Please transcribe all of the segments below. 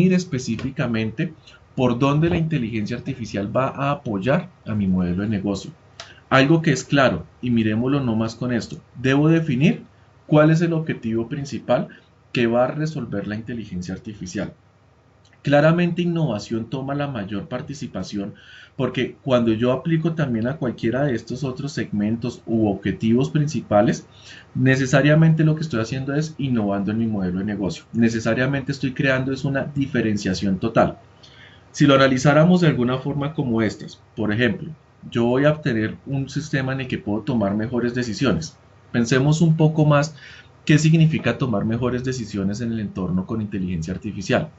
específicamente por dónde la inteligencia artificial va a apoyar a mi modelo de negocio. Algo que es claro, y miremoslo nomás con esto, debo definir cuál es el objetivo principal que va a resolver la inteligencia artificial. Claramente innovación toma la mayor participación porque cuando yo aplico también a cualquiera de estos otros segmentos u objetivos principales, necesariamente lo que estoy haciendo es innovando en mi modelo de negocio. Necesariamente estoy creando es una diferenciación total. Si lo analizáramos de alguna forma como estas, por ejemplo, yo voy a obtener un sistema en el que puedo tomar mejores decisiones. Pensemos un poco más qué significa tomar mejores decisiones en el entorno con inteligencia artificial.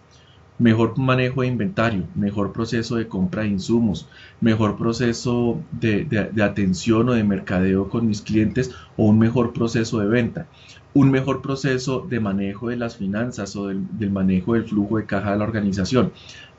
Mejor manejo de inventario, mejor proceso de compra de insumos, mejor proceso de atención o de mercadeo con mis clientes o un mejor proceso de venta, un mejor proceso de manejo de las finanzas o del manejo del flujo de caja de la organización.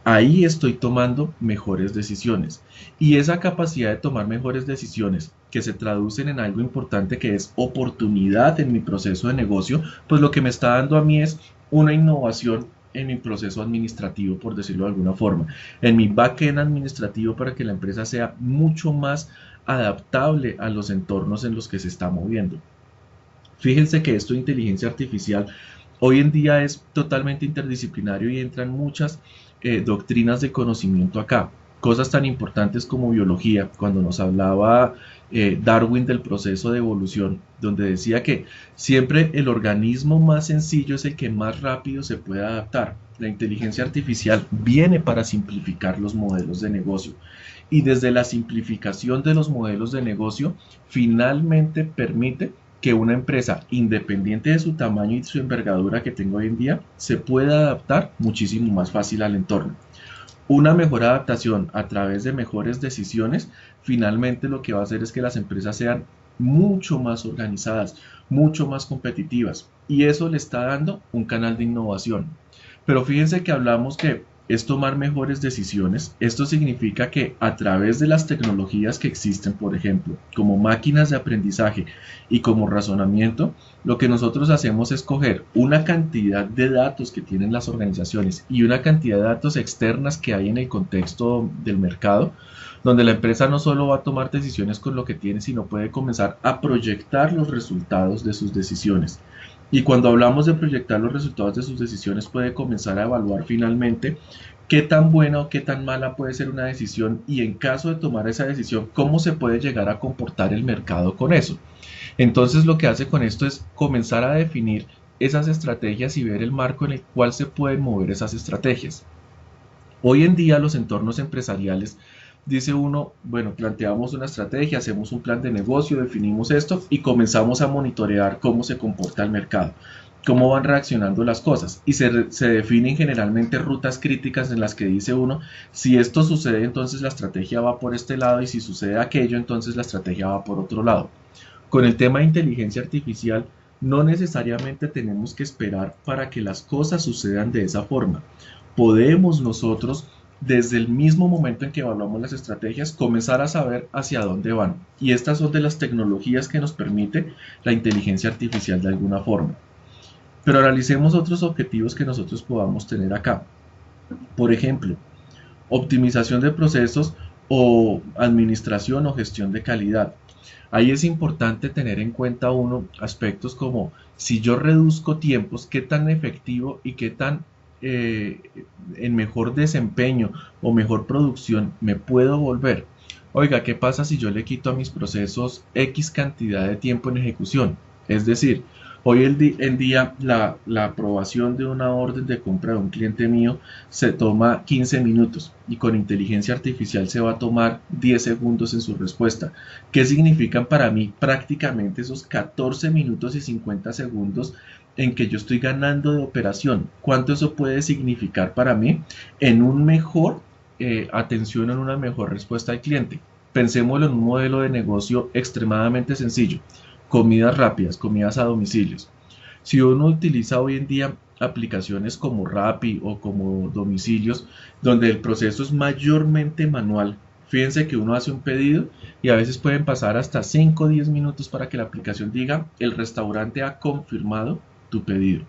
Ahí estoy tomando mejores decisiones y esa capacidad de tomar mejores decisiones que se traducen en algo importante que es oportunidad en mi proceso de negocio, pues lo que me está dando a mí es una innovación en mi proceso administrativo, por decirlo de alguna forma, en mi backend administrativo para que la empresa sea mucho más adaptable a los entornos en los que se está moviendo. Fíjense que esto de inteligencia artificial hoy en día es totalmente interdisciplinario y entran muchas doctrinas de conocimiento acá. Cosas tan importantes como biología, cuando nos hablaba Darwin del proceso de evolución, donde decía que siempre el organismo más sencillo es el que más rápido se puede adaptar. La inteligencia artificial viene para simplificar los modelos de negocio y desde la simplificación de los modelos de negocio finalmente permite que una empresa, independiente de su tamaño y su envergadura que tenga hoy en día, se pueda adaptar muchísimo más fácil al entorno. Una mejor adaptación a través de mejores decisiones, finalmente lo que va a hacer es que las empresas sean mucho más organizadas, mucho más competitivas, y eso le está dando un canal de innovación. Pero fíjense que hablamos que es tomar mejores decisiones. Esto significa que a través de las tecnologías que existen, por ejemplo, como máquinas de aprendizaje y como razonamiento, lo que nosotros hacemos es coger una cantidad de datos que tienen las organizaciones y una cantidad de datos externas que hay en el contexto del mercado, donde la empresa no solo va a tomar decisiones con lo que tiene, sino puede comenzar a proyectar los resultados de sus decisiones. Y cuando hablamos de proyectar los resultados de sus decisiones, puede comenzar a evaluar finalmente qué tan buena o qué tan mala puede ser una decisión y en caso de tomar esa decisión, cómo se puede llegar a comportar el mercado con eso. Entonces lo que hace con esto es comenzar a definir esas estrategias y ver el marco en el cual se pueden mover esas estrategias. Hoy en día los entornos empresariales, dice uno, bueno, planteamos una estrategia, hacemos un plan de negocio, definimos esto y comenzamos a monitorear cómo se comporta el mercado, cómo van reaccionando las cosas y se definen generalmente rutas críticas en las que dice uno, si esto sucede entonces la estrategia va por este lado y si sucede aquello entonces la estrategia va por otro lado. Con el tema de inteligencia artificial no necesariamente tenemos que esperar para que las cosas sucedan de esa forma. Podemos nosotros, desde el mismo momento en que evaluamos las estrategias, comenzar a saber hacia dónde van. Y estas son de las tecnologías que nos permite la inteligencia artificial de alguna forma. Pero analicemos otros objetivos que nosotros podamos tener acá. Por ejemplo, optimización de procesos o administración o gestión de calidad. Ahí es importante tener en cuenta uno aspectos como si yo reduzco tiempos, qué tan efectivo y qué tan eh, en mejor desempeño o mejor producción me puedo volver. Oiga, ¿qué pasa si yo le quito a mis procesos X cantidad de tiempo en ejecución? Es decir, hoy en día la aprobación de una orden de compra de un cliente mío se toma 15 minutos y con inteligencia artificial se va a tomar 10 segundos en su respuesta. ¿Qué significan para mí prácticamente esos 14 minutos y 50 segundos en que yo estoy ganando de operación? ¿Cuánto eso puede significar para mí en un mejor atención, en una mejor respuesta al cliente? Pensémoslo en un modelo de negocio extremadamente sencillo. Comidas rápidas, comidas a domicilios. Si uno utiliza hoy en día aplicaciones como Rappi o como domicilios, donde el proceso es mayormente manual, fíjense que uno hace un pedido y a veces pueden pasar hasta 5 o 10 minutos para que la aplicación diga el restaurante ha confirmado tu pedido.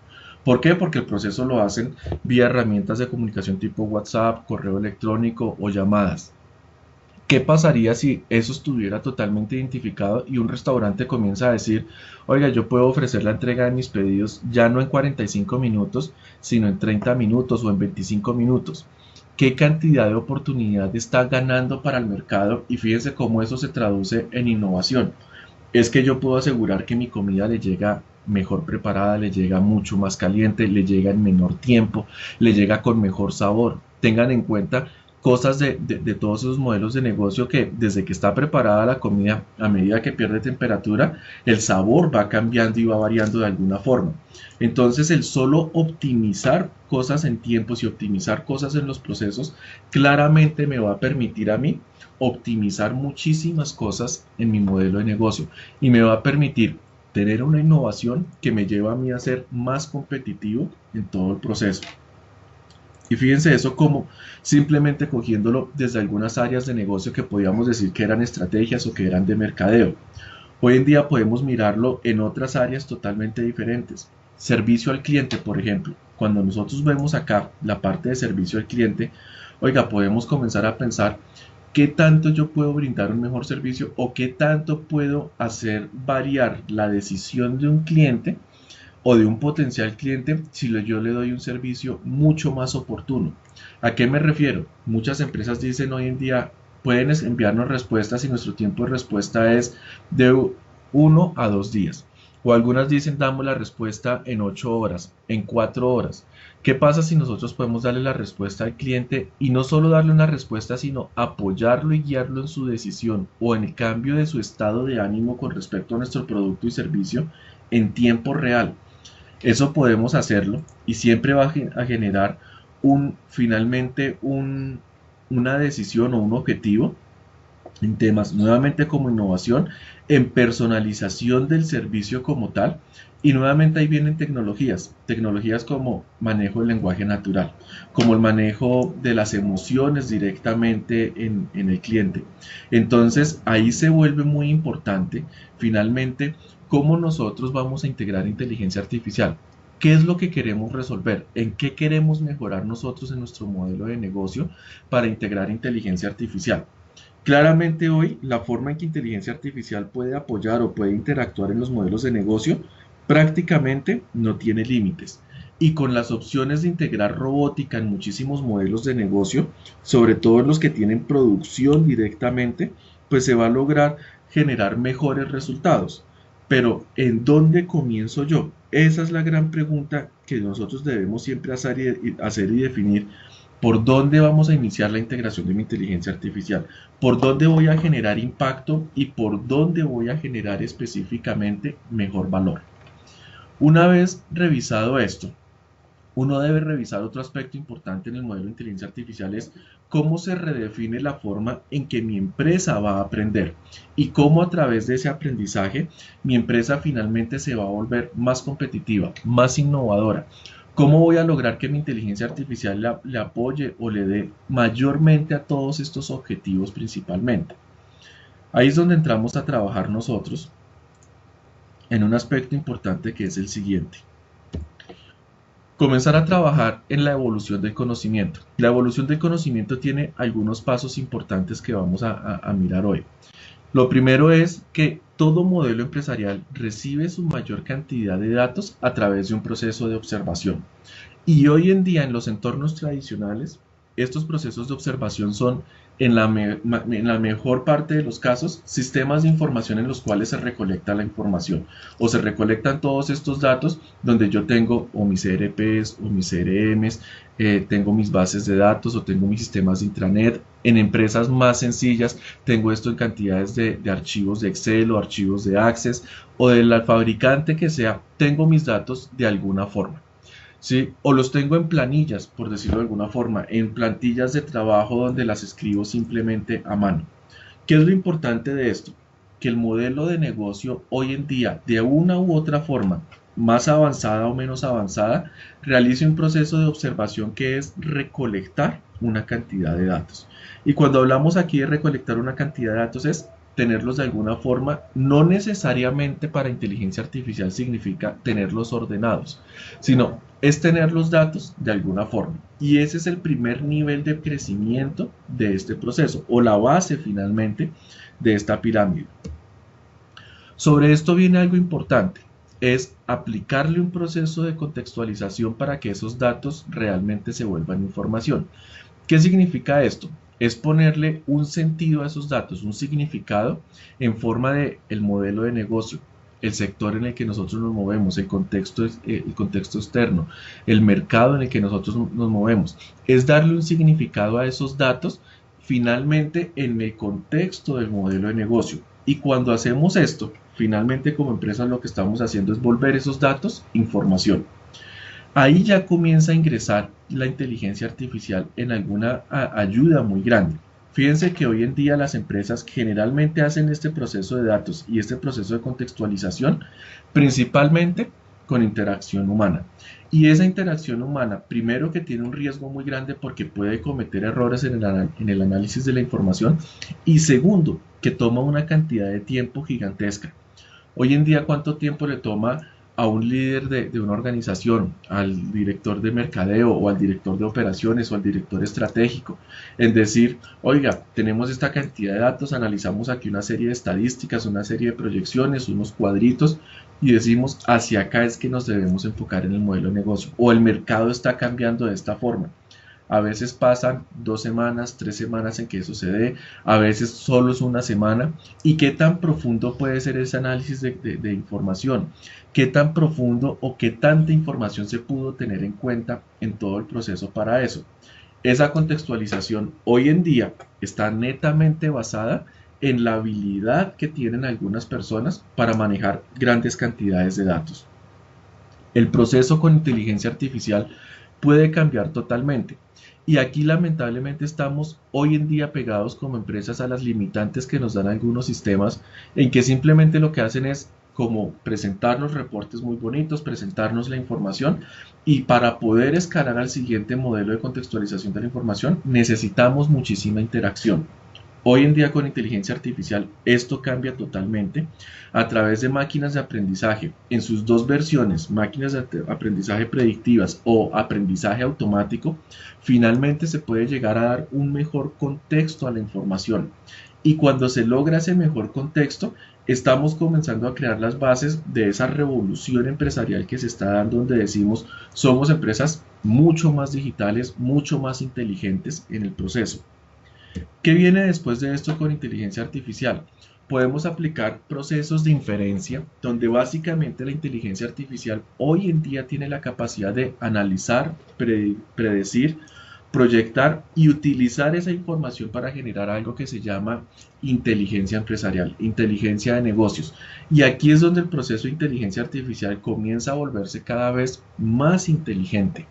¿Por qué? Porque el proceso lo hacen vía herramientas de comunicación tipo WhatsApp, correo electrónico o llamadas. ¿Qué pasaría si eso estuviera totalmente identificado y un restaurante comienza a decir, oiga, yo puedo ofrecer la entrega de mis pedidos ya no en 45 minutos, sino en 30 minutos o en 25 minutos? ¿Qué cantidad de oportunidad está ganando para el mercado? Y fíjense cómo eso se traduce en innovación. Es que yo puedo asegurar que mi comida le llega mejor preparada, le llega mucho más caliente, le llega en menor tiempo, le llega con mejor sabor. Tengan en cuenta cosas de todos esos modelos de negocio que desde que está preparada la comida, a medida que pierde temperatura, el sabor va cambiando y va variando de alguna forma. Entonces el solo optimizar cosas en tiempos y optimizar cosas en los procesos claramente me va a permitir a mí optimizar muchísimas cosas en mi modelo de negocio y me va a permitir tener una innovación que me lleva a mí a ser más competitivo en todo el proceso. Y fíjense eso como simplemente cogiéndolo desde algunas áreas de negocio que podíamos decir que eran estrategias o que eran de mercadeo. Hoy en día podemos mirarlo en otras áreas totalmente diferentes. Servicio al cliente, por ejemplo. Cuando nosotros vemos acá la parte de servicio al cliente, oiga, podemos comenzar a pensar qué tanto yo puedo brindar un mejor servicio o qué tanto puedo hacer variar la decisión de un cliente o de un potencial cliente si yo le doy un servicio mucho más oportuno. ¿A qué me refiero? Muchas empresas dicen hoy en día, pueden enviarnos respuestas y nuestro tiempo de respuesta es de 1 a 2 días. O algunas dicen, damos la respuesta en 8 horas, en 4 horas. ¿Qué pasa si nosotros podemos darle la respuesta al cliente y no solo darle una respuesta, sino apoyarlo y guiarlo en su decisión o en el cambio de su estado de ánimo con respecto a nuestro producto y servicio en tiempo real? Eso podemos hacerlo y siempre va a generar finalmente una decisión o un objetivo en temas nuevamente como innovación, en personalización del servicio como tal, y nuevamente ahí vienen tecnologías como manejo del lenguaje natural, como el manejo de las emociones directamente en el cliente. Entonces ahí se vuelve muy importante finalmente cómo nosotros vamos a integrar inteligencia artificial. ¿Qué es lo que queremos resolver? ¿En qué queremos mejorar nosotros en nuestro modelo de negocio para integrar inteligencia artificial? Claramente hoy la forma en que inteligencia artificial puede apoyar o puede interactuar en los modelos de negocio prácticamente no tiene límites. Y con las opciones de integrar robótica en muchísimos modelos de negocio, sobre todo en los que tienen producción directamente, pues se va a lograr generar mejores resultados. Pero ¿en dónde comienzo yo? Esa es la gran pregunta que nosotros debemos siempre hacer y definir. ¿Por dónde vamos a iniciar la integración de mi inteligencia artificial? ¿Por dónde voy a generar impacto y por dónde voy a generar específicamente mejor valor? Una vez revisado esto, uno debe revisar otro aspecto importante en el modelo de inteligencia artificial, es cómo se redefine la forma en que mi empresa va a aprender y cómo a través de ese aprendizaje mi empresa finalmente se va a volver más competitiva, más innovadora. ¿Cómo voy a lograr que mi inteligencia artificial le apoye o le dé mayormente a todos estos objetivos principalmente? Ahí es donde entramos a trabajar nosotros en un aspecto importante que es el siguiente. Comenzar a trabajar en la evolución del conocimiento. La evolución del conocimiento tiene algunos pasos importantes que vamos a mirar hoy. Lo primero es que todo modelo empresarial recibe su mayor cantidad de datos a través de un proceso de observación. Y hoy en día en los entornos tradicionales, estos procesos de observación son, en la mejor parte de los casos, sistemas de información en los cuales se recolecta la información o se recolectan todos estos datos donde yo tengo o mis ERPs o mis CRMs, tengo mis bases de datos o tengo mis sistemas de intranet. En empresas más sencillas tengo esto en cantidades de archivos de Excel o archivos de Access o del fabricante que sea, tengo mis datos de alguna forma. ¿Sí? O los tengo en planillas, por decirlo de alguna forma, en plantillas de trabajo donde las escribo simplemente a mano. ¿Qué es lo importante de esto? Que el modelo de negocio hoy en día, de una u otra forma, más avanzada o menos avanzada, realice un proceso de observación que es recolectar una cantidad de datos. Y cuando hablamos aquí de recolectar una cantidad de datos es tenerlos de alguna forma, no necesariamente para inteligencia artificial significa tenerlos ordenados, sino es tener los datos de alguna forma. Y ese es el primer nivel de crecimiento de este proceso, o la base finalmente de esta pirámide. Sobre esto viene algo importante, es aplicarle un proceso de contextualización para que esos datos realmente se vuelvan información. ¿Qué significa esto? Es ponerle un sentido a esos datos, un significado en forma de el modelo de negocio, el sector en el que nosotros nos movemos, el contexto externo, el mercado en el que nosotros nos movemos. Es darle un significado a esos datos finalmente en el contexto del modelo de negocio. Y cuando hacemos esto, finalmente como empresa lo que estamos haciendo es volver esos datos información. Ahí ya comienza a ingresar la inteligencia artificial en alguna ayuda muy grande. Fíjense que hoy en día las empresas generalmente hacen este proceso de datos y este proceso de contextualización principalmente con interacción humana. Y esa interacción humana, primero que tiene un riesgo muy grande porque puede cometer errores en el análisis de la información y segundo, que toma una cantidad de tiempo gigantesca. Hoy en día, ¿cuánto tiempo le toma a un líder de una organización, al director de mercadeo o al director de operaciones o al director estratégico, en decir, oiga, tenemos esta cantidad de datos, analizamos aquí una serie de estadísticas, una serie de proyecciones, unos cuadritos y decimos, hacia acá es que nos debemos enfocar en el modelo de negocio o el mercado está cambiando de esta forma? A veces pasan 2 semanas, 3 semanas en que eso se dé, a veces solo es una semana. ¿Y qué tan profundo puede ser ese análisis de información? ¿Qué tan profundo o qué tanta información se pudo tener en cuenta en todo el proceso para eso? Esa contextualización hoy en día está netamente basada en la habilidad que tienen algunas personas para manejar grandes cantidades de datos. El proceso con inteligencia artificial puede cambiar totalmente. Y aquí lamentablemente estamos hoy en día pegados como empresas a las limitantes que nos dan algunos sistemas en que simplemente lo que hacen es como presentarnos reportes muy bonitos, presentarnos la información y para poder escalar al siguiente modelo de contextualización de la información necesitamos muchísima interacción. Hoy en día con inteligencia artificial esto cambia totalmente a través de máquinas de aprendizaje en sus dos versiones, máquinas de aprendizaje predictivas o aprendizaje automático, finalmente se puede llegar a dar un mejor contexto a la información. Y cuando se logra ese mejor contexto, estamos comenzando a crear las bases de esa revolución empresarial que se está dando donde decimos somos empresas mucho más digitales, mucho más inteligentes en el proceso. ¿Qué viene después de esto con inteligencia artificial? Podemos aplicar procesos de inferencia donde básicamente la inteligencia artificial hoy en día tiene la capacidad de analizar, predecir, proyectar y utilizar esa información para generar algo que se llama inteligencia empresarial, inteligencia de negocios. Y aquí es donde el proceso de inteligencia artificial comienza a volverse cada vez más inteligente.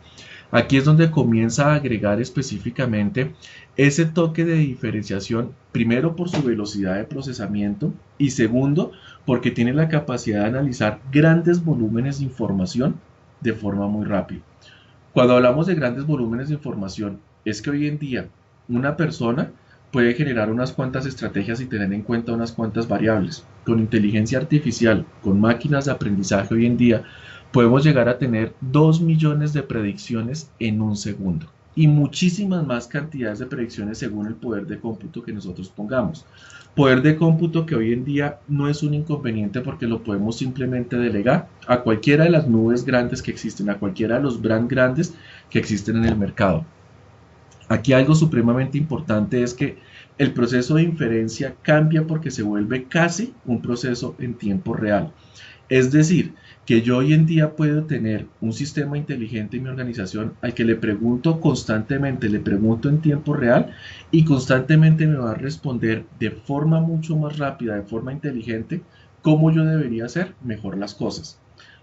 Aquí es donde comienza a agregar específicamente ese toque de diferenciación, primero por su velocidad de procesamiento y segundo porque tiene la capacidad de analizar grandes volúmenes de información de forma muy rápida. Cuando hablamos de grandes volúmenes de información, es que hoy en día una persona puede generar unas cuantas estrategias y tener en cuenta unas cuantas variables. Con inteligencia artificial, con máquinas de aprendizaje hoy en día, podemos llegar a tener 2 millones de predicciones en un segundo y muchísimas más cantidades de predicciones según el poder de cómputo que nosotros pongamos. Poder de cómputo que hoy en día no es un inconveniente porque lo podemos simplemente delegar a cualquiera de las nubes grandes que existen, a cualquiera de los brands grandes que existen en el mercado. Aquí algo supremamente importante es que el proceso de inferencia cambia porque se vuelve casi un proceso en tiempo real. Es decir, que yo hoy en día puedo tener un sistema inteligente en mi organización al que le pregunto constantemente, le pregunto en tiempo real y constantemente me va a responder de forma mucho más rápida, de forma inteligente, cómo yo debería hacer mejor las cosas.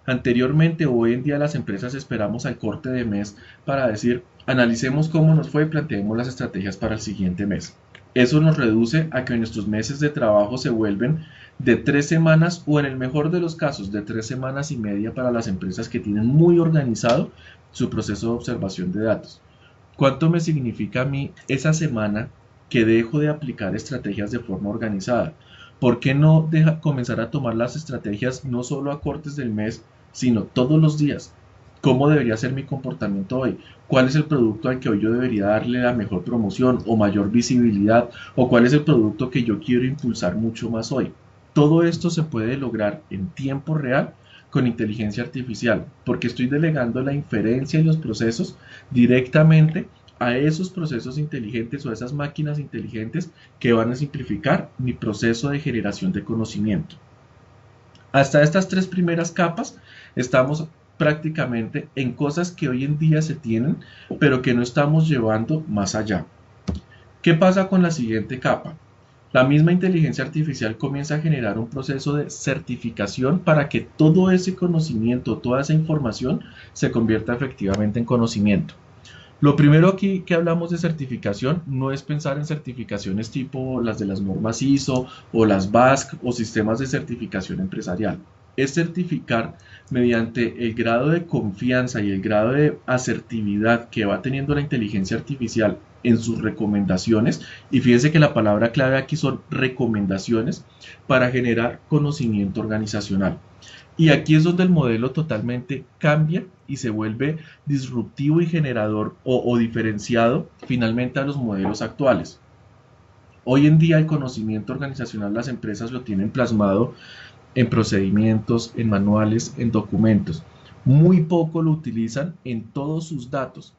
Anteriormente, hoy en día las empresas esperamos al corte de mes para decir, analicemos cómo nos fue y planteemos las estrategias para el siguiente mes. Eso nos reduce a que nuestros meses de trabajo se vuelven de 3 semanas o en el mejor de los casos de 3 semanas y media para las empresas que tienen muy organizado su proceso de observación de datos. ¿Cuánto me significa a mí esa semana que dejo de aplicar estrategias de forma organizada? ¿Por qué no comenzar a tomar las estrategias no solo a cortes del mes, sino todos los días? ¿Cómo debería ser mi comportamiento hoy? ¿Cuál es el producto al que hoy yo debería darle la mejor promoción o mayor visibilidad? ¿O cuál es el producto que yo quiero impulsar mucho más hoy? Todo esto se puede lograr en tiempo real con inteligencia artificial, porque estoy delegando la inferencia y los procesos directamente a esos procesos inteligentes o a esas máquinas inteligentes que van a simplificar mi proceso de generación de conocimiento. Hasta estas tres primeras capas estamos prácticamente en cosas que hoy en día se tienen, pero que no estamos llevando más allá. ¿Qué pasa con la siguiente capa? La misma inteligencia artificial comienza a generar un proceso de certificación para que todo ese conocimiento, toda esa información se convierta efectivamente en conocimiento. Lo primero aquí que hablamos de certificación no es pensar en certificaciones tipo las de las normas ISO o las BASC o sistemas de certificación empresarial. Es certificar mediante el grado de confianza y el grado de asertividad que va teniendo la inteligencia artificial en sus recomendaciones, y fíjense que la palabra clave aquí son recomendaciones, para generar conocimiento organizacional. Y aquí es donde el modelo totalmente cambia y se vuelve disruptivo y generador o diferenciado finalmente a los modelos actuales. Hoy en día el conocimiento organizacional las empresas lo tienen plasmado en procedimientos, en manuales, en documentos. Muy poco lo utilizan en todos sus datos.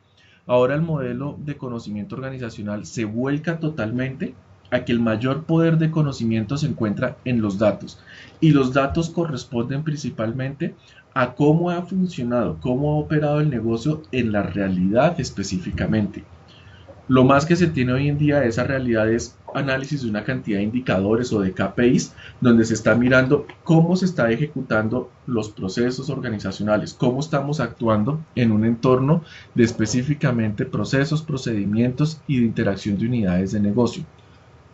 Ahora el modelo de conocimiento organizacional se vuelca totalmente a que el mayor poder de conocimiento se encuentra en los datos, y los datos corresponden principalmente a cómo ha funcionado, cómo ha operado el negocio en la realidad específicamente. Lo más que se tiene hoy en día de esa realidad es análisis de una cantidad de indicadores o de KPIs, donde se está mirando cómo se está ejecutando los procesos organizacionales, cómo estamos actuando en un entorno de específicamente procesos, procedimientos y de interacción de unidades de negocio.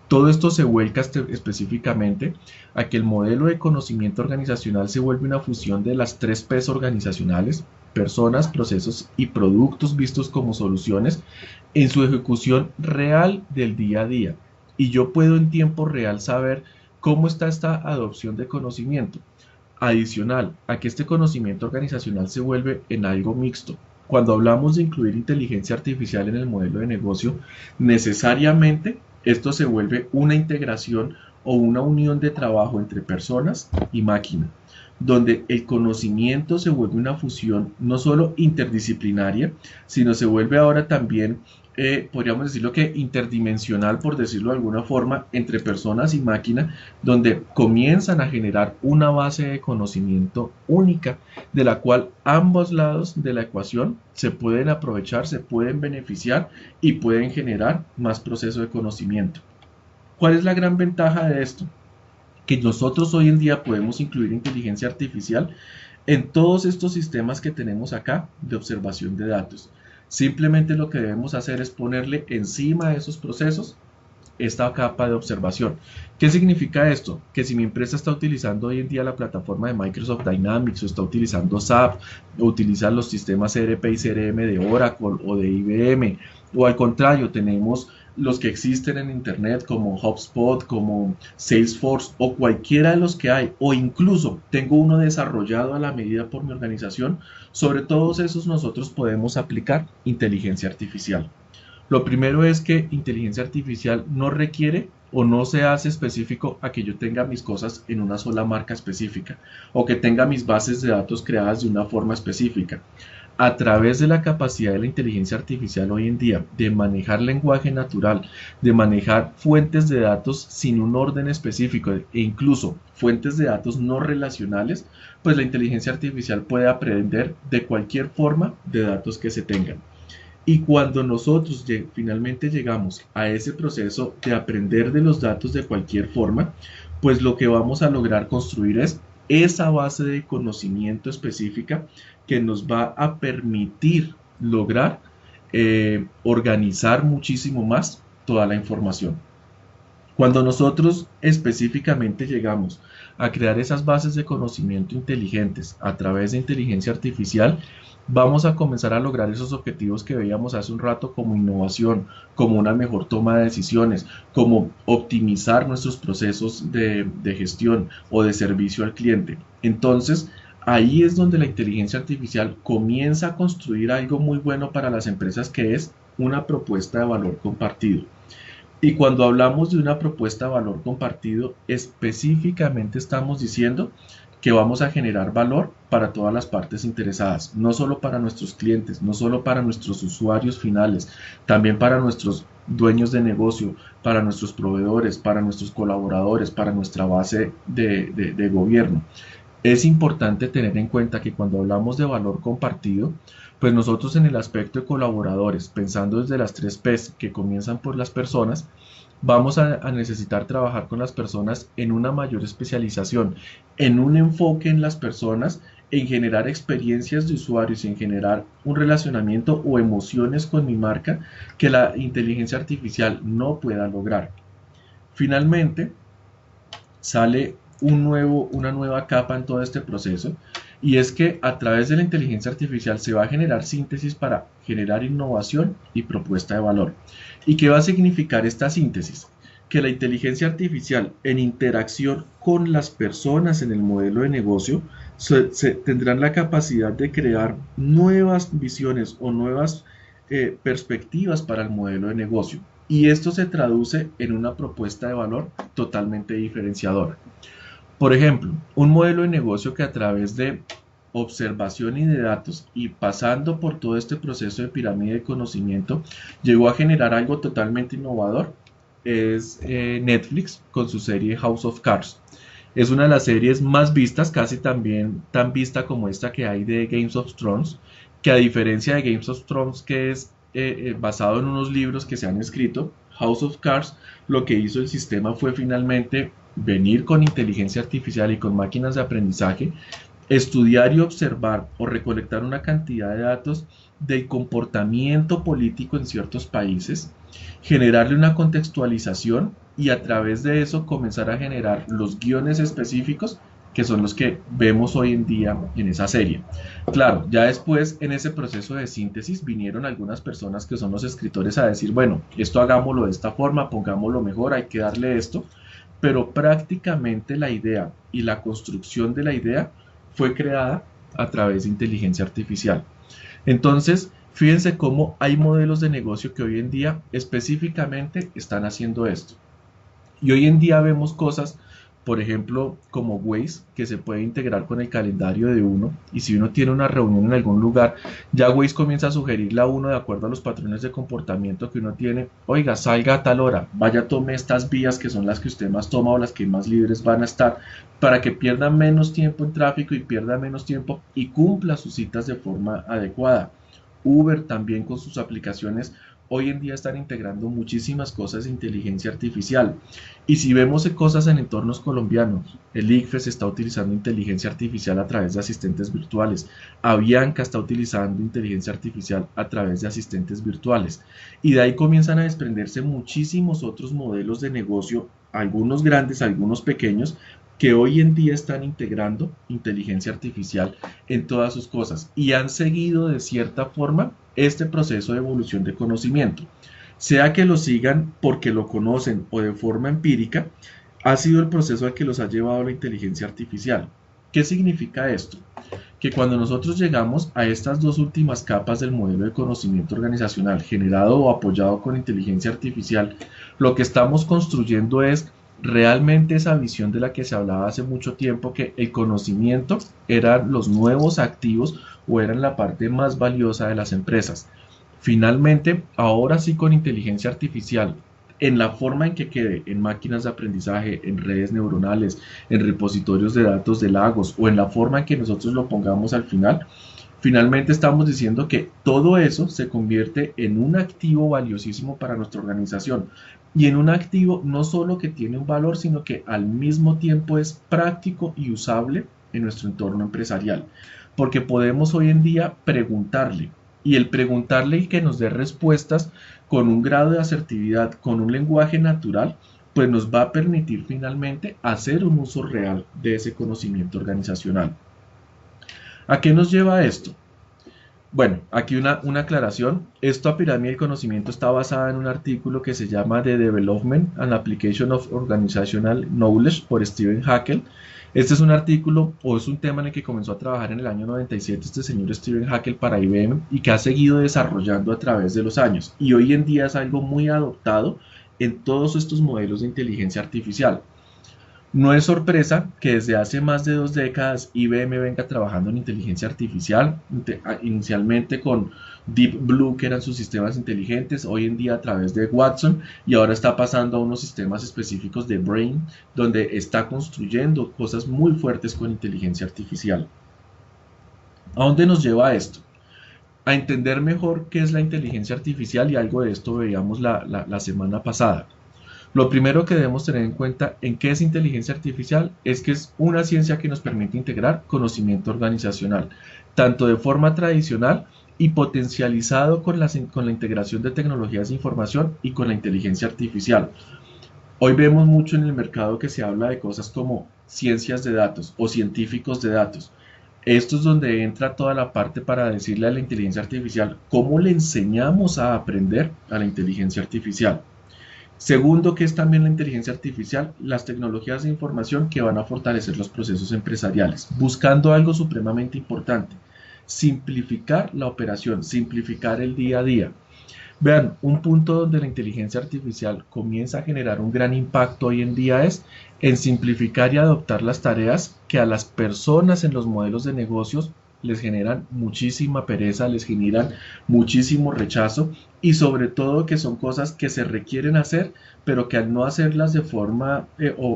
Todo esto se vuelca específicamente a que el modelo de conocimiento organizacional se vuelve una fusión de las tres P's organizacionales: personas, procesos y productos vistos como soluciones en su ejecución real del día a día. Y yo puedo en tiempo real saber cómo está esta adopción de conocimiento. Adicional a que este conocimiento organizacional se vuelve en algo mixto. Cuando hablamos de incluir inteligencia artificial en el modelo de negocio, necesariamente esto se vuelve una integración o una unión de trabajo entre personas y máquina, donde el conocimiento se vuelve una fusión no solo interdisciplinaria, sino se vuelve ahora también, podríamos decirlo que interdimensional, por decirlo de alguna forma, entre personas y máquina, donde comienzan a generar una base de conocimiento única, de la cual ambos lados de la ecuación se pueden aprovechar, se pueden beneficiar y pueden generar más proceso de conocimiento. ¿Cuál es la gran ventaja de esto? Que nosotros hoy en día podemos incluir inteligencia artificial en todos estos sistemas que tenemos acá de observación de datos. Simplemente lo que debemos hacer es ponerle encima de esos procesos esta capa de observación. ¿Qué significa esto? Que si mi empresa está utilizando hoy en día la plataforma de Microsoft Dynamics, o está utilizando SAP, o utiliza los sistemas ERP y CRM de Oracle o de IBM, o al contrario, tenemos los que existen en Internet como HubSpot, como Salesforce o cualquiera de los que hay, o incluso tengo uno desarrollado a la medida por mi organización, sobre todos esos nosotros podemos aplicar inteligencia artificial. Lo primero es que inteligencia artificial no requiere o no se hace específico a que yo tenga mis cosas en una sola marca específica o que tenga mis bases de datos creadas de una forma específica. A través de la capacidad de la inteligencia artificial hoy en día de manejar lenguaje natural, de manejar fuentes de datos sin un orden específico e incluso fuentes de datos no relacionales, pues la inteligencia artificial puede aprender de cualquier forma de datos que se tengan. Y cuando nosotros finalmente llegamos a ese proceso de aprender de los datos de cualquier forma, pues lo que vamos a lograr construir es esa base de conocimiento específica que nos va a permitir lograr organizar muchísimo más toda la información. Cuando nosotros específicamente llegamos a crear esas bases de conocimiento inteligentes a través de inteligencia artificial, vamos a comenzar a lograr esos objetivos que veíamos hace un rato, como innovación, como una mejor toma de decisiones, como optimizar nuestros procesos de gestión o de servicio al cliente. Entonces, Ahí es donde la inteligencia artificial comienza a construir algo muy bueno para las empresas, que es una propuesta de valor compartido. Y cuando hablamos de una propuesta de valor compartido, específicamente estamos diciendo que vamos a generar valor para todas las partes interesadas, no solo para nuestros clientes, no solo para nuestros usuarios finales, también para nuestros dueños de negocio, para nuestros proveedores, para nuestros colaboradores, para nuestra base de gobierno. Es importante tener en cuenta que cuando hablamos de valor compartido, pues nosotros en el aspecto de colaboradores, pensando desde las 3 P's que comienzan por las personas, vamos a necesitar trabajar con las personas en una mayor especialización, en un enfoque en las personas, en generar experiencias de usuarios, en generar un relacionamiento o emociones con mi marca que la inteligencia artificial no pueda lograr. Finalmente, sale una nueva capa en todo este proceso, y es que a través de la inteligencia artificial se va a generar síntesis para generar innovación y propuesta de valor. ¿Y qué va a significar esta síntesis? Que la inteligencia artificial en interacción con las personas en el modelo de negocio tendrán la capacidad de crear nuevas visiones o nuevas perspectivas para el modelo de negocio. Y esto se traduce en una propuesta de valor totalmente diferenciadora. Por ejemplo, un modelo de negocio que a través de observación y de datos y pasando por todo este proceso de pirámide de conocimiento llegó a generar algo totalmente innovador es Netflix con su serie House of Cards. Es una de las series más vistas, casi también tan vista como esta que hay de Games of Thrones, que a diferencia de Games of Thrones, que es basado en unos libros que se han escrito, House of Cards, lo que hizo el sistema fue finalmente venir con inteligencia artificial y con máquinas de aprendizaje, estudiar y observar o recolectar una cantidad de datos del comportamiento político en ciertos países, generarle una contextualización y a través de eso comenzar a generar los guiones específicos que son los que vemos hoy en día en esa serie. Claro, ya después en ese proceso de síntesis vinieron algunas personas que son los escritores a decir, bueno, esto hagámoslo de esta forma, pongámoslo mejor, hay que darle esto, pero prácticamente la idea y la construcción de la idea fue creada a través de inteligencia artificial. Entonces, fíjense cómo hay modelos de negocio que hoy en día específicamente están haciendo esto. Y hoy en día vemos cosas, por ejemplo, como Waze, que se puede integrar con el calendario de uno. Y si uno tiene una reunión en algún lugar, ya Waze comienza a sugerirle a uno, de acuerdo a los patrones de comportamiento que uno tiene, oiga, salga a tal hora, vaya, tome estas vías que son las que usted más toma o las que más libres van a estar, para que pierda menos tiempo en tráfico y pierda menos tiempo y cumpla sus citas de forma adecuada. Uber también con sus aplicaciones hoy en día están integrando muchísimas cosas de inteligencia artificial. Y si vemos cosas en entornos colombianos, el ICFES está utilizando inteligencia artificial a través de asistentes virtuales. Avianca está utilizando inteligencia artificial a través de asistentes virtuales. Y de ahí comienzan a desprenderse muchísimos otros modelos de negocio, algunos grandes, algunos pequeños, que hoy en día están integrando inteligencia artificial en todas sus cosas y han seguido de cierta forma este proceso de evolución de conocimiento. Sea que lo sigan porque lo conocen o de forma empírica, ha sido el proceso al que los ha llevado la inteligencia artificial. ¿Qué significa esto? Que cuando nosotros llegamos a estas dos últimas capas del modelo de conocimiento organizacional generado o apoyado con inteligencia artificial, lo que estamos construyendo es realmente esa visión de la que se hablaba hace mucho tiempo, que el conocimiento eran los nuevos activos o eran la parte más valiosa de las empresas. Finalmente, ahora sí con inteligencia artificial, en la forma en que quede, en máquinas de aprendizaje, en redes neuronales, en repositorios de datos de Lagos o en la forma en que nosotros lo pongamos al final, finalmente estamos diciendo que todo eso se convierte en un activo valiosísimo para nuestra organización y en un activo no solo que tiene un valor, sino que al mismo tiempo es práctico y usable en nuestro entorno empresarial, porque podemos hoy en día preguntarle y el preguntarle y que nos dé respuestas con un grado de asertividad, con un lenguaje natural, pues nos va a permitir finalmente hacer un uso real de ese conocimiento organizacional. ¿A qué nos lleva esto? Bueno, aquí una aclaración. Esta pirámide del conocimiento está basada en un artículo que se llama The Development and Application of Organizational Knowledge por Stephen Hackel. Este es un artículo o es un tema en el que comenzó a trabajar en el año 97 este señor Stephen Hackel para IBM y que ha seguido desarrollando a través de los años. Y hoy en día es algo muy adoptado en todos estos modelos de inteligencia artificial. No es sorpresa que desde hace más de 2 décadas IBM venga trabajando en inteligencia artificial, inicialmente con Deep Blue, que eran sus sistemas inteligentes, hoy en día a través de Watson, y ahora está pasando a unos sistemas específicos de Brain, donde está construyendo cosas muy fuertes con inteligencia artificial. ¿A dónde nos lleva esto? A entender mejor qué es la inteligencia artificial, y algo de esto veíamos la semana pasada. Lo primero que debemos tener en cuenta en qué es inteligencia artificial es que es una ciencia que nos permite integrar conocimiento organizacional, tanto de forma tradicional y potencializado con la integración de tecnologías de información y con la inteligencia artificial. Hoy vemos mucho en el mercado que se habla de cosas como ciencias de datos o científicos de datos. Esto es donde entra toda la parte para decirle a la inteligencia artificial cómo le enseñamos a aprender a la inteligencia artificial. Segundo, que es también la inteligencia artificial, las tecnologías de información que van a fortalecer los procesos empresariales, buscando algo supremamente importante: simplificar la operación, simplificar el día a día. Vean, un punto donde la inteligencia artificial comienza a generar un gran impacto hoy en día es en simplificar y adoptar las tareas que a las personas en los modelos de negocios les generan muchísima pereza, les generan muchísimo rechazo, y sobre todo que son cosas que se requieren hacer, pero que al no hacerlas de forma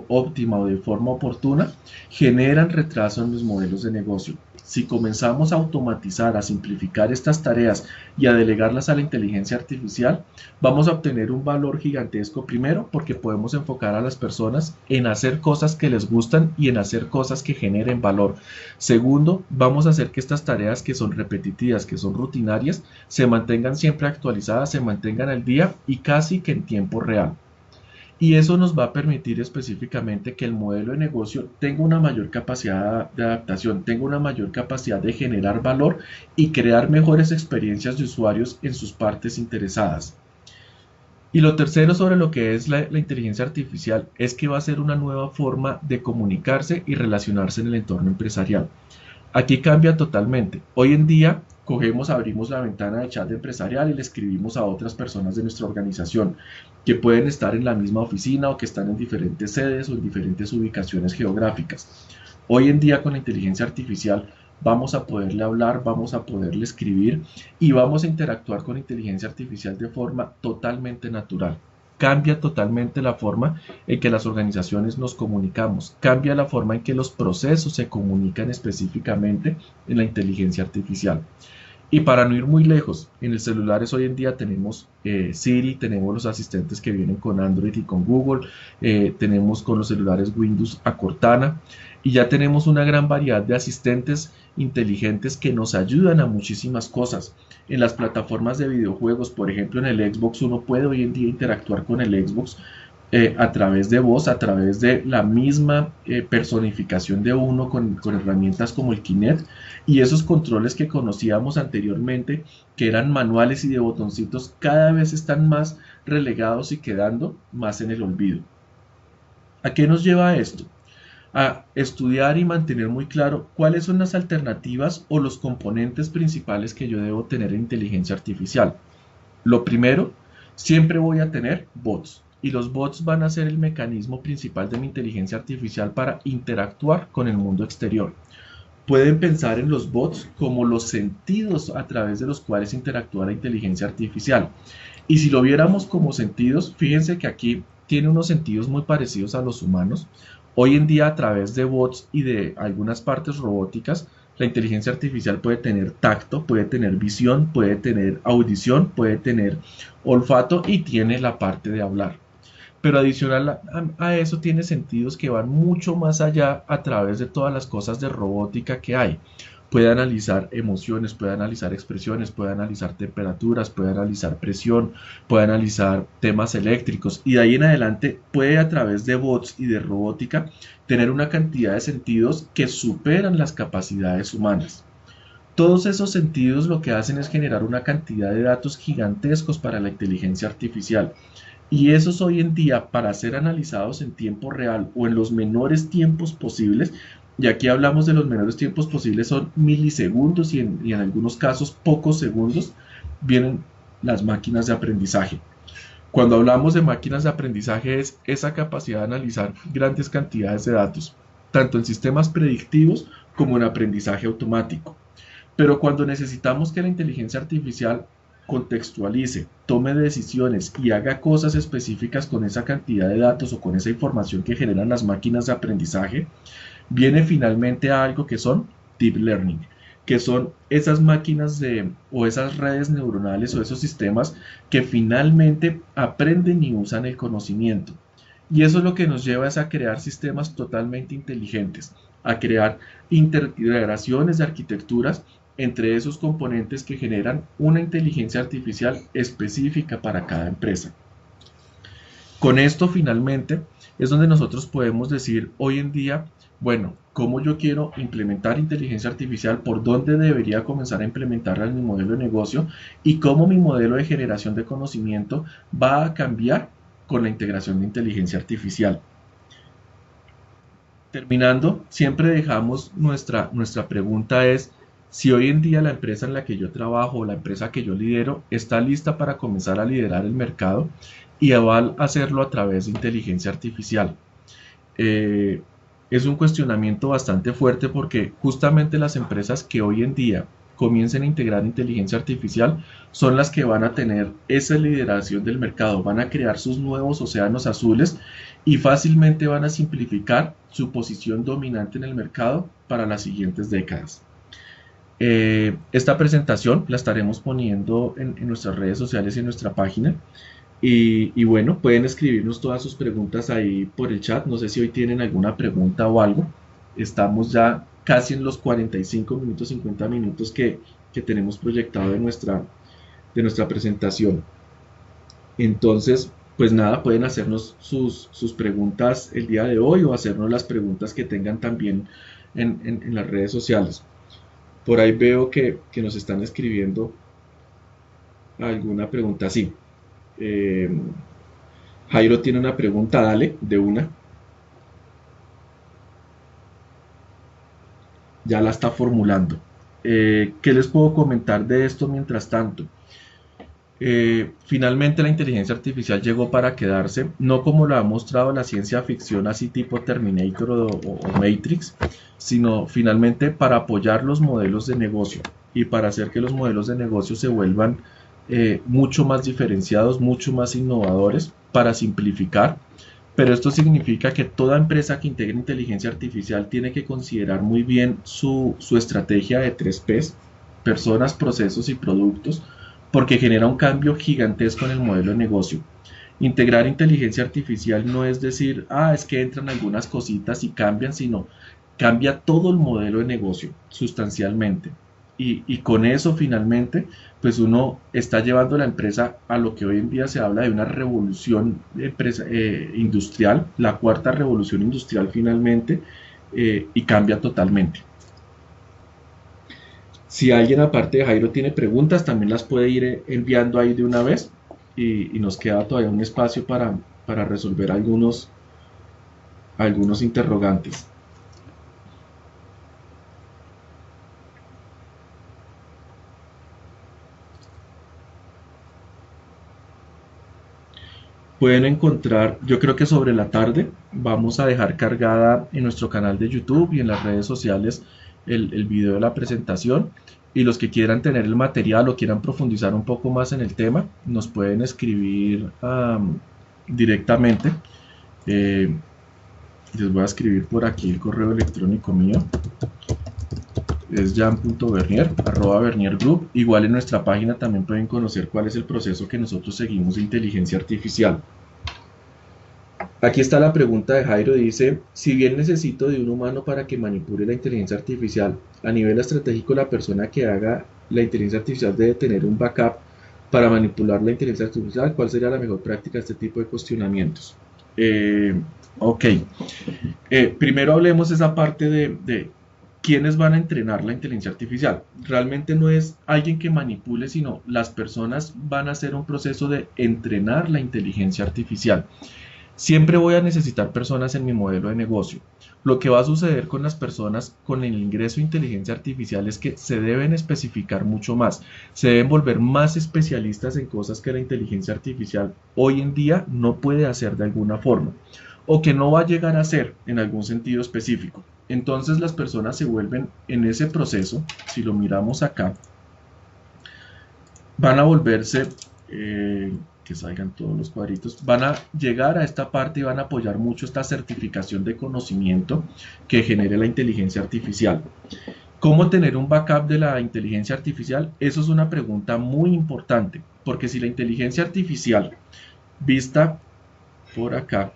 óptima o de forma oportuna, generan retraso en los modelos de negocio. Si comenzamos a automatizar, a simplificar estas tareas y a delegarlas a la inteligencia artificial, vamos a obtener un valor gigantesco. Primero, porque podemos enfocar a las personas en hacer cosas que les gustan y en hacer cosas que generen valor. Segundo, vamos a hacer que estas tareas que son repetitivas, que son rutinarias, se mantengan siempre actualizadas, se mantengan al día y casi que en tiempo real. Y eso nos va a permitir específicamente que el modelo de negocio tenga una mayor capacidad de adaptación, tenga una mayor capacidad de generar valor y crear mejores experiencias de usuarios en sus partes interesadas. Y lo tercero sobre lo que es la inteligencia artificial es que va a ser una nueva forma de comunicarse y relacionarse en el entorno empresarial. Aquí cambia totalmente. Hoy en día cogemos, abrimos la ventana de chat empresarial y le escribimos a otras personas de nuestra organización que pueden estar en la misma oficina o que están en diferentes sedes o en diferentes ubicaciones geográficas. Hoy en día con la inteligencia artificial vamos a poderle hablar, vamos a poderle escribir y vamos a interactuar con inteligencia artificial de forma totalmente natural. Cambia totalmente la forma en que las organizaciones nos comunicamos, cambia la forma en que los procesos se comunican específicamente en la inteligencia artificial. Y para no ir muy lejos, en los celulares hoy en día tenemos Siri, tenemos los asistentes que vienen con Android y con Google, tenemos con los celulares Windows a Cortana, y ya tenemos una gran variedad de asistentes inteligentes que nos ayudan a muchísimas cosas. En las plataformas de videojuegos, por ejemplo en el Xbox, uno puede hoy en día interactuar con el Xbox a través de voz, a través de la misma personificación de uno con herramientas como el Kinect, y esos controles que conocíamos anteriormente, que eran manuales y de botoncitos, cada vez están más relegados y quedando más en el olvido. ¿A qué nos lleva esto? A estudiar y mantener muy claro cuáles son las alternativas o los componentes principales que yo debo tener en inteligencia artificial. Lo primero, siempre voy a tener bots, y los bots van a ser el mecanismo principal de mi inteligencia artificial para interactuar con el mundo exterior. Pueden pensar en los bots como los sentidos a través de los cuales interactúa la inteligencia artificial. Y si lo viéramos como sentidos, fíjense que aquí tiene unos sentidos muy parecidos a los humanos. Hoy en día, a través de bots y de algunas partes robóticas, la inteligencia artificial puede tener tacto, puede tener visión, puede tener audición, puede tener olfato y tiene la parte de hablar. Pero adicional a eso tiene sentidos que van mucho más allá a través de todas las cosas de robótica que hay. Puede analizar emociones, puede analizar expresiones, puede analizar temperaturas, puede analizar presión, puede analizar temas eléctricos, y de ahí en adelante puede, a través de bots y de robótica, tener una cantidad de sentidos que superan las capacidades humanas. Todos esos sentidos lo que hacen es generar una cantidad de datos gigantescos para la inteligencia artificial. Y esos hoy en día, para ser analizados en tiempo real o en los menores tiempos posibles, y aquí hablamos de los menores tiempos posibles, son milisegundos y en algunos casos pocos segundos, vienen las máquinas de aprendizaje. Cuando hablamos de máquinas de aprendizaje es esa capacidad de analizar grandes cantidades de datos, tanto en sistemas predictivos como en aprendizaje automático. Pero cuando necesitamos que la inteligencia artificial contextualice, tome decisiones y haga cosas específicas con esa cantidad de datos o con esa información que generan las máquinas de aprendizaje, viene finalmente a algo que son deep learning, que son esas máquinas o esas redes neuronales o esos sistemas que finalmente aprenden y usan el conocimiento. Y eso es lo que nos lleva a crear sistemas totalmente inteligentes, a crear integraciones de arquitecturas entre esos componentes que generan una inteligencia artificial específica para cada empresa. Con esto finalmente es donde nosotros podemos decir hoy en día, bueno, ¿cómo yo quiero implementar inteligencia artificial? ¿Por dónde debería comenzar a implementarla en mi modelo de negocio? ¿Y cómo mi modelo de generación de conocimiento va a cambiar con la integración de inteligencia artificial? Terminando, siempre dejamos nuestra pregunta es si hoy en día la empresa en la que yo trabajo o la empresa que yo lidero está lista para comenzar a liderar el mercado y va a hacerlo a través de inteligencia artificial. Eh, es un cuestionamiento bastante fuerte porque justamente las empresas que hoy en día comiencen a integrar inteligencia artificial son las que van a tener esa lideración del mercado, van a crear sus nuevos océanos azules y fácilmente van a simplificar su posición dominante en el mercado para las siguientes décadas. Esta presentación la estaremos poniendo en nuestras redes sociales y en nuestra página. Y bueno, pueden escribirnos todas sus preguntas ahí por el chat. No sé si hoy tienen alguna pregunta o algo. Estamos ya casi en los 45 minutos, 50 minutos que tenemos proyectado de nuestra presentación. Entonces, pues nada, pueden hacernos sus preguntas el día de hoy o hacernos las preguntas que tengan también en las redes sociales. Por ahí veo que nos están escribiendo alguna pregunta. Sí. Jairo tiene una pregunta, dale, de una. Ya la está formulando. ¿Qué les puedo comentar de esto mientras tanto? Finalmente la inteligencia artificial llegó para quedarse, no como lo ha mostrado la ciencia ficción así tipo Terminator o Matrix, sino finalmente para apoyar los modelos de negocio y para hacer que los modelos de negocio se vuelvan mucho más diferenciados, mucho más innovadores, para simplificar. Pero esto significa que toda empresa que integre inteligencia artificial tiene que considerar muy bien su estrategia de 3Ps, personas, procesos y productos, porque genera un cambio gigantesco en el modelo de negocio. Integrar inteligencia artificial no es decir, es que entran algunas cositas y cambian, sino cambia todo el modelo de negocio sustancialmente. Y con eso finalmente, pues uno está llevando la empresa a lo que hoy en día se habla de una revolución industrial, la cuarta revolución industrial finalmente, y cambia totalmente. Si alguien aparte de Jairo tiene preguntas, también las puede ir enviando ahí de una vez y nos queda todavía un espacio para resolver algunos interrogantes. Pueden encontrar, yo creo que sobre la tarde vamos a dejar cargada en nuestro canal de YouTube y en las redes sociales el video de la presentación, y los que quieran tener el material o quieran profundizar un poco más en el tema nos pueden escribir directamente. Les voy a escribir por aquí el correo electrónico mío, es jan.bernier@berniergroup. Igual en nuestra página también pueden conocer cuál es el proceso que nosotros seguimos de inteligencia artificial. Aquí está la pregunta de Jairo, dice, si bien necesito de un humano para que manipule la inteligencia artificial, a nivel estratégico la persona que haga la inteligencia artificial debe tener un backup para manipular la inteligencia artificial. ¿Cuál sería la mejor práctica de este tipo de cuestionamientos? Ok, primero hablemos esa parte de ¿quiénes van a entrenar la inteligencia artificial? Realmente no es alguien que manipule, sino las personas van a hacer un proceso de entrenar la inteligencia artificial. Siempre voy a necesitar personas en mi modelo de negocio. Lo que va a suceder con las personas con el ingreso de inteligencia artificial es que se deben especificar mucho más, se deben volver más especialistas en cosas que la inteligencia artificial hoy en día no puede hacer de alguna forma o que no va a llegar a hacer en algún sentido específico. Entonces las personas se vuelven en ese proceso, si lo miramos acá, van a volverse, que salgan todos los cuadritos, van a llegar a esta parte y van a apoyar mucho esta certificación de conocimiento que genere la inteligencia artificial. ¿Cómo tener un backup de la inteligencia artificial? Eso es una pregunta muy importante, porque si la inteligencia artificial, vista por acá,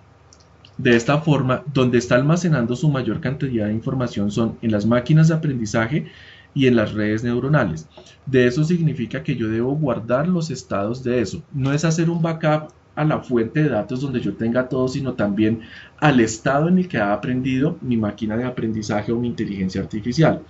de esta forma, donde está almacenando su mayor cantidad de información son en las máquinas de aprendizaje y en las redes neuronales. De eso significa que yo debo guardar los estados de eso. No es hacer un backup a la fuente de datos donde yo tenga todo, sino también al estado en el que ha aprendido mi máquina de aprendizaje o mi inteligencia artificial.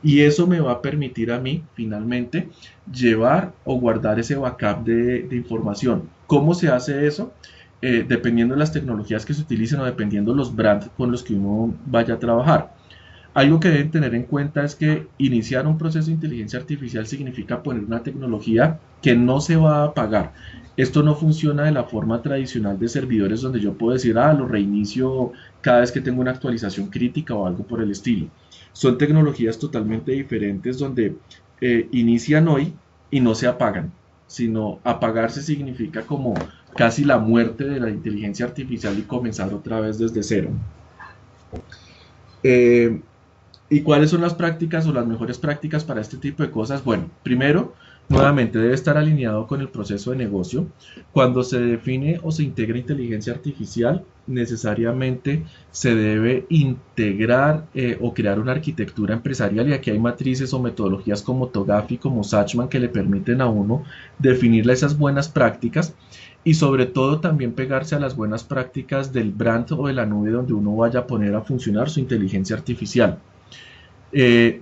Y eso me va a permitir a mí, finalmente, llevar o guardar ese backup de información. ¿Cómo se hace eso? Dependiendo de las tecnologías que se utilicen o dependiendo de los brands con los que uno vaya a trabajar. Algo que deben tener en cuenta es que iniciar un proceso de inteligencia artificial significa poner una tecnología que no se va a apagar. Esto no funciona de la forma tradicional de servidores donde yo puedo decir, lo reinicio cada vez que tengo una actualización crítica o algo por el estilo. Son tecnologías totalmente diferentes donde inician hoy y no se apagan, sino apagarse significa como casi la muerte de la inteligencia artificial y comenzar otra vez desde cero. ¿Y cuáles son las prácticas o las mejores prácticas para este tipo de cosas? Bueno, primero, nuevamente debe estar alineado con el proceso de negocio. Cuando se define o se integra inteligencia artificial, necesariamente se debe integrar o crear una arquitectura empresarial, y aquí hay matrices o metodologías como TOGAF y como Sachman que le permiten a uno definir esas buenas prácticas y sobre todo también pegarse a las buenas prácticas del brand o de la nube donde uno vaya a poner a funcionar su inteligencia artificial.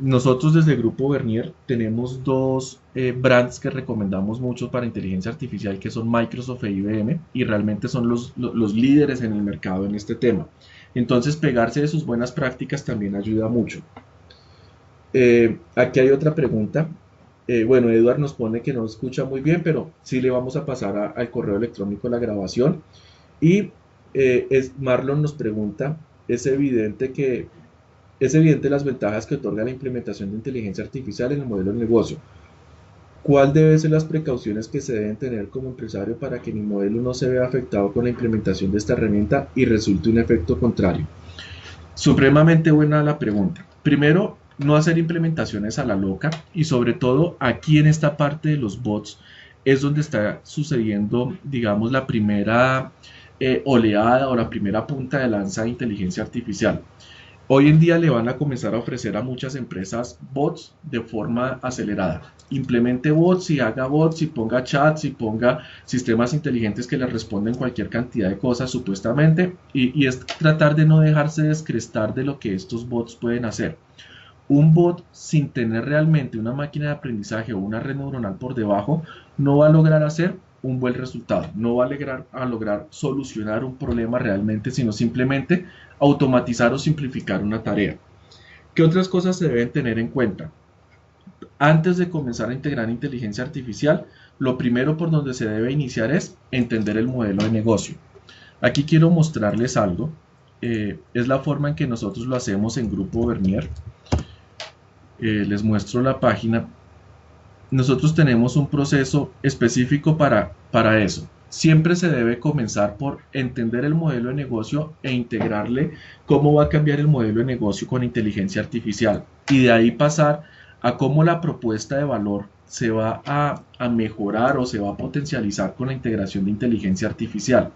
Nosotros desde el Grupo Vernier tenemos dos brands que recomendamos mucho para inteligencia artificial, que son Microsoft e IBM, y realmente son los líderes en el mercado en este tema. Entonces pegarse de sus buenas prácticas también ayuda mucho. Aquí hay otra pregunta. Bueno, Eduard nos pone que no escucha muy bien, pero sí le vamos a pasar al correo electrónico la grabación. Y Marlon nos pregunta, es evidente las ventajas que otorga la implementación de inteligencia artificial en el modelo de negocio. ¿Cuál deben ser las precauciones que se deben tener como empresario para que mi modelo no se vea afectado con la implementación de esta herramienta y resulte un efecto contrario? Supremamente buena la pregunta. Primero, no hacer implementaciones a la loca, y sobre todo aquí en esta parte de los bots es donde está sucediendo, digamos, la primera oleada o la primera punta de lanza de inteligencia artificial. Hoy en día le van a comenzar a ofrecer a muchas empresas bots de forma acelerada. Implemente bots y haga bots y ponga chats y ponga sistemas inteligentes que le responden cualquier cantidad de cosas supuestamente, y es tratar de no dejarse descrestar de lo que estos bots pueden hacer. Un bot sin tener realmente una máquina de aprendizaje o una red neuronal por debajo no va a lograr hacer un buen resultado, no va a lograr solucionar un problema realmente, sino simplemente automatizar o simplificar una tarea. ¿Qué otras cosas se deben tener en cuenta? Antes de comenzar a integrar inteligencia artificial, lo primero por donde se debe iniciar es entender el modelo de negocio. Aquí quiero mostrarles algo. Es la forma en que nosotros lo hacemos en Grupo Vernier. Les muestro la página. Nosotros tenemos un proceso específico para eso. Siempre se debe comenzar por entender el modelo de negocio e integrarle cómo va a cambiar el modelo de negocio con inteligencia artificial, y de ahí pasar a cómo la propuesta de valor se va a mejorar o se va a potencializar con la integración de inteligencia artificial.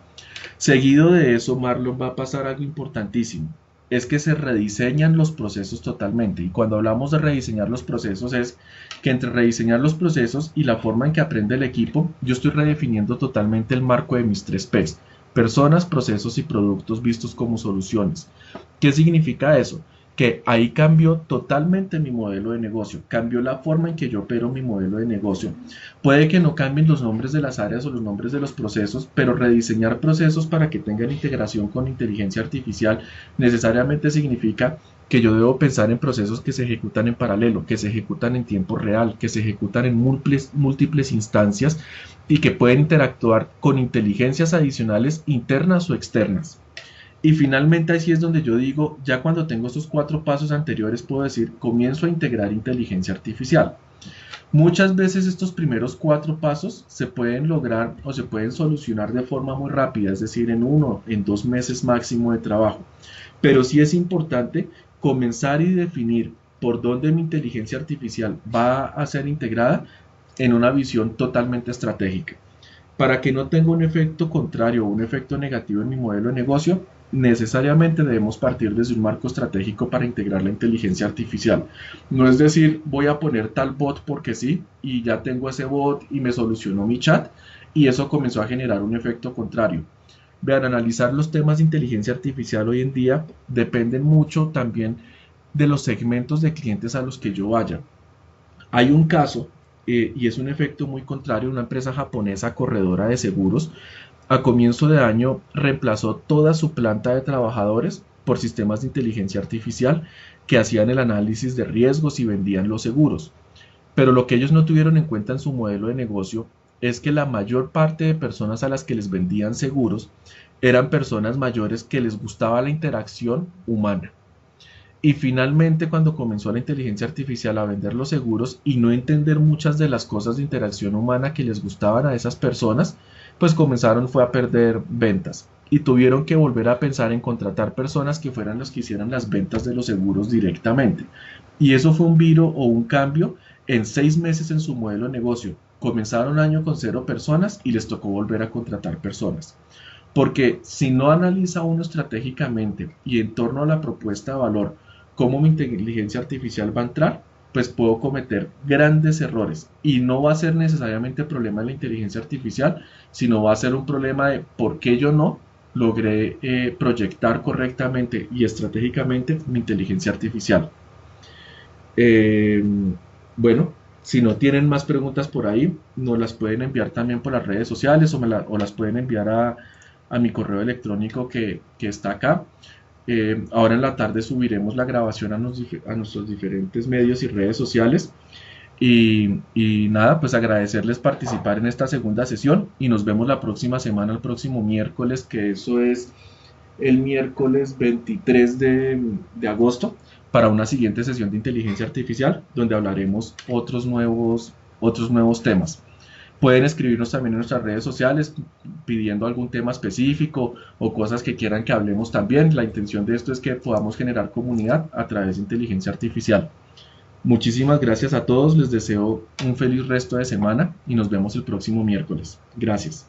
Seguido de eso, Marlon, va a pasar algo importantísimo. Es que se rediseñan los procesos totalmente, y cuando hablamos de rediseñar los procesos es que entre rediseñar los procesos y la forma en que aprende el equipo, yo estoy redefiniendo totalmente el marco de mis 3 Ps: personas, procesos y productos vistos como soluciones. ¿Qué significa eso? que ahí cambió totalmente mi modelo de negocio, cambió la forma en que yo opero mi modelo de negocio. Puede que no cambien los nombres de las áreas o los nombres de los procesos, pero rediseñar procesos para que tengan integración con inteligencia artificial necesariamente significa que yo debo pensar en procesos que se ejecutan en paralelo, que se ejecutan en tiempo real, que se ejecutan en múltiples instancias y que pueden interactuar con inteligencias adicionales internas o externas. Y finalmente así es donde yo digo, ya cuando tengo estos 4 pasos anteriores puedo decir, comienzo a integrar inteligencia artificial. Muchas veces estos primeros 4 pasos se pueden lograr o se pueden solucionar de forma muy rápida, es decir, en 1, en 2 meses máximo de trabajo. Pero sí es importante comenzar y definir por dónde mi inteligencia artificial va a ser integrada en una visión totalmente estratégica. Para que no tenga un efecto contrario o un efecto negativo en mi modelo de negocio, necesariamente debemos partir desde un marco estratégico para integrar la inteligencia artificial. No es decir, voy a poner tal bot porque sí, y ya tengo ese bot y me solucionó mi chat, y eso comenzó a generar un efecto contrario. Vean, analizar los temas de inteligencia artificial hoy en día dependen mucho también de los segmentos de clientes a los que yo vaya. Hay un caso, y es un efecto muy contrario, una empresa japonesa corredora de seguros, a comienzo de año reemplazó toda su planta de trabajadores por sistemas de inteligencia artificial que hacían el análisis de riesgos y vendían los seguros. Pero lo que ellos no tuvieron en cuenta en su modelo de negocio es que la mayor parte de personas a las que les vendían seguros eran personas mayores que les gustaba la interacción humana. Y finalmente, cuando comenzó la inteligencia artificial a vender los seguros y no entender muchas de las cosas de interacción humana que les gustaban a esas personas, pues comenzaron fue a perder ventas y tuvieron que volver a pensar en contratar personas que fueran los que hicieran las ventas de los seguros directamente. Y eso fue un viro o un cambio en 6 meses en su modelo de negocio. Comenzaron un año con 0 personas y les tocó volver a contratar personas. Porque si no analiza uno estratégicamente y en torno a la propuesta de valor, cómo mi inteligencia artificial va a entrar, pues puedo cometer grandes errores. Y no va a ser necesariamente problema de la inteligencia artificial, sino va a ser un problema de por qué yo no logré proyectar correctamente y estratégicamente mi inteligencia artificial. Eh, bueno, si no tienen más preguntas por ahí, nos las pueden enviar también por las redes sociales o las pueden enviar a mi correo electrónico que está acá. Ahora en la tarde subiremos la grabación a nuestros diferentes medios y redes sociales. Y nada, pues agradecerles participar en esta segunda sesión y nos vemos la próxima semana, el próximo miércoles, que eso es el miércoles 23 de agosto, para una siguiente sesión de inteligencia artificial, donde hablaremos otros nuevos temas. Pueden escribirnos también en nuestras redes sociales pidiendo algún tema específico o cosas que quieran que hablemos también. La intención de esto es que podamos generar comunidad a través de inteligencia artificial. Muchísimas gracias a todos, les deseo un feliz resto de semana y nos vemos el próximo miércoles. Gracias.